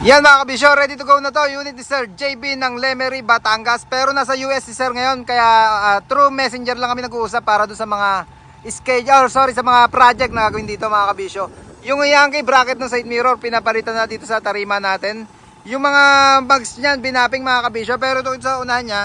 Yan mga kabisyo, ready to go na to. Unit ni Sir JB ng Lemery, Batangas. Pero nasa US si Sir ngayon, kaya through messenger lang kami nag-uusap para doon sa mga schedule, sa mga project na gagawin dito mga kabisyo. Yung Yankee bracket ng side mirror, pinapalitan na dito sa tarima natin. Yung mga bags niyan, binapping mga kabisyo. Pero ito sa unahan niya,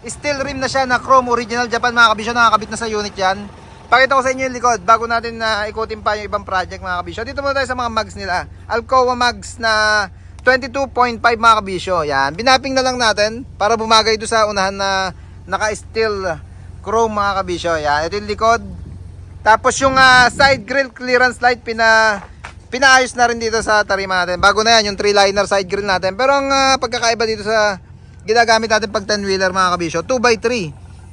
steel rim na siya na chrome original Japan mga kabisyo. Nakakabit na sa unit yan. Pakita ko sa inyo yung likod bago natin ikutin pa yung ibang project mga kabisyo. Dito muna tayo sa mga mags nila. Alcoa mags na 22.5 mga kabisyo. Yan. Binapping na lang natin para bumagay doon sa unahan na naka-steel chrome mga kabisyo. Yan. Ito yung likod. Tapos yung side grill clearance light pinaayos na rin dito sa tarima natin. Bago na yan yung 3-liner side grill natin. Pero ang pagkakaiba dito sa ginagamit natin pag 10-wheeler mga kabisyo, 2x3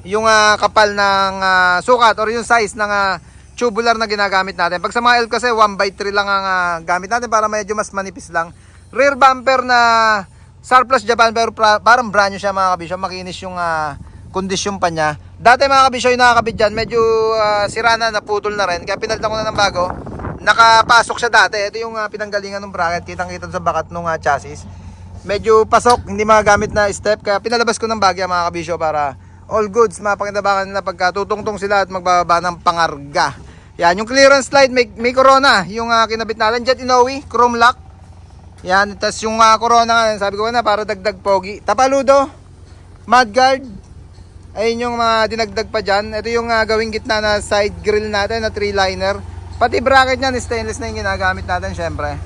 yung kapal ng sukat or yung size ng tubular na ginagamit natin. Pag sa mga L kasi 1x3 lang ang gamit natin para medyo mas manipis lang. Rear bumper na surplus Japan pero parang brand new siya mga kabisyo. Makinis yung kondisyon pa niya. Dati mga kabisyo yung nakakabit dyan medyo sira na, naputol na rin. Kaya pinalitan ko na ng bago. Nakapasok siya dati. Ito yung pinanggalingan ng bracket. Kitang kita sa bakat ng chassis. Medyo pasok, hindi magagamit na step. Kaya pinalabas ko ng bagya mga kabisyo para all goods. Mapakinabangan nila pagka tutungtong sila at magbababa ng pangarga. Yan, yung clearance slide may corona. Yung kinabit natin. Jet Inoue, chrome lock. Yan, tas yung corona nga, sabi ko na para dagdag pogi. Tapaludo, mudguard. Ayun yung dinagdag pa dyan. Ito yung gawing gitna na side grill natin na 3-liner. Pati bracket niyan, stainless na yung ginagamit natin syempre.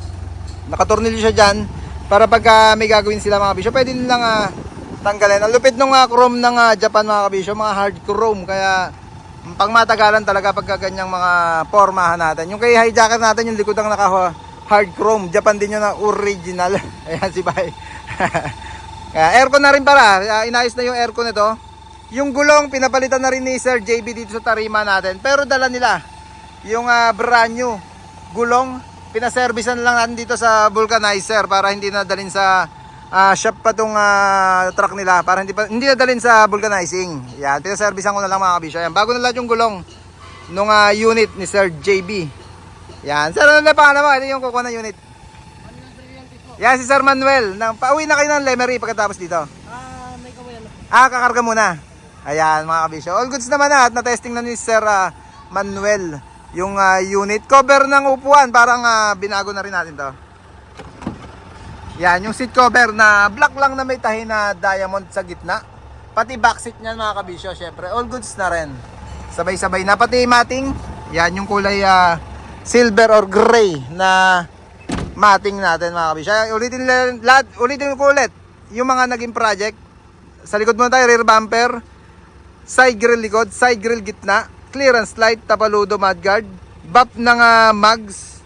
Nakatornilyo siya dyan para pagka may gagawin sila mga kabisyo, pwede nilang tanggalin. Ang lupit ng chrome ng Japan mga kabisyo, mga hard chrome. Kaya pang matagalan talaga pagka ganyang mga formahan natin. Yung kay hijacker natin, yung likod ang hard chrome, Japan din yun na original. Ayan si Bay. Aircon na rin para, inayos na yung aircon nito. Yung gulong, pinapalitan na rin ni Sir JB dito sa tarima natin. Pero dala nila yung brand new gulong. Pinaservisan lang natin dito sa vulcanizer para hindi na dalhin sa shop pa tong truck nila. Para hindi na dalhin sa vulcanizing. Yan, pinaservisan ko na lang mga kabisyo. Yan, bago na lahat yung gulong nung unit ni Sir JB. Yan, sir, ano na pangalan mo? Ito yung kukuha ng unit. Yan, si Sir Manuel. Pauwi na kayo ng Lemery pagkatapos dito. May kawalan na. Kakarga muna. Ayan, mga kabisyo. All goods naman at na-testing na ni Sir Manuel yung unit. Cover ng upuan, parang binago na rin natin to. Yan, yung seat cover na black lang na may tahi na diamond sa gitna. Pati back seat niyan mga kabisyo, syempre. All goods na rin. Sabay-sabay na. Pati mating. Yan, yung kulay silver or gray na mating natin mga kabisyo. Ulitin ko ulit yung mga naging project. Sa likod muna tayo, rear bumper, side grill likod, side grill gitna, clearance light, tapaludo, mudguard, buff ng mags.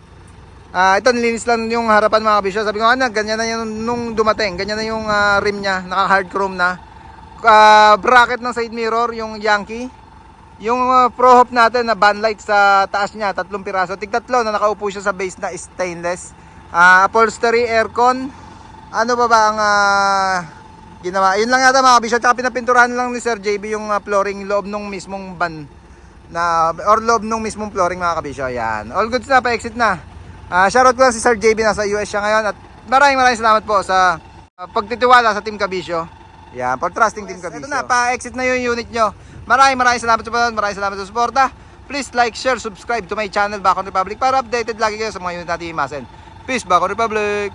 Ito nilinis lang yung harapan mga kabisyo. Sabi ko ganyan na yung nung dumating, ganyan na yung rim niya, naka hard chrome na. Bracket ng side mirror, yung Yankee. Yung pro hop natin na van light sa taas niya, 3 piraso. Tig-3 na nakaupo siya sa base na stainless. Upholstery, aircon. Ano ba ang ginawa? Yun lang yata mga kabisyo. Tsaka pinapinturahan lang ni Sir JB yung flooring loob nung mismong van or loob nung mismong flooring mga kabisyo. Yan. All goods na, pa-exit na. Shoutout ko lang si Sir JB, nasa US siya ngayon. At maraming salamat po sa pagtitiwala sa Team Kabisyo. Yan, for trusting Team Kabisyo. Ito na, pa-exit na yung unit nyo. Maraming salamat sa panonood, maraming salamat sa suporta. Please like, share, subscribe to my channel Bacon Republic para updated lagi kayo sa mga unit natin imasin. Peace, Bacon Republic!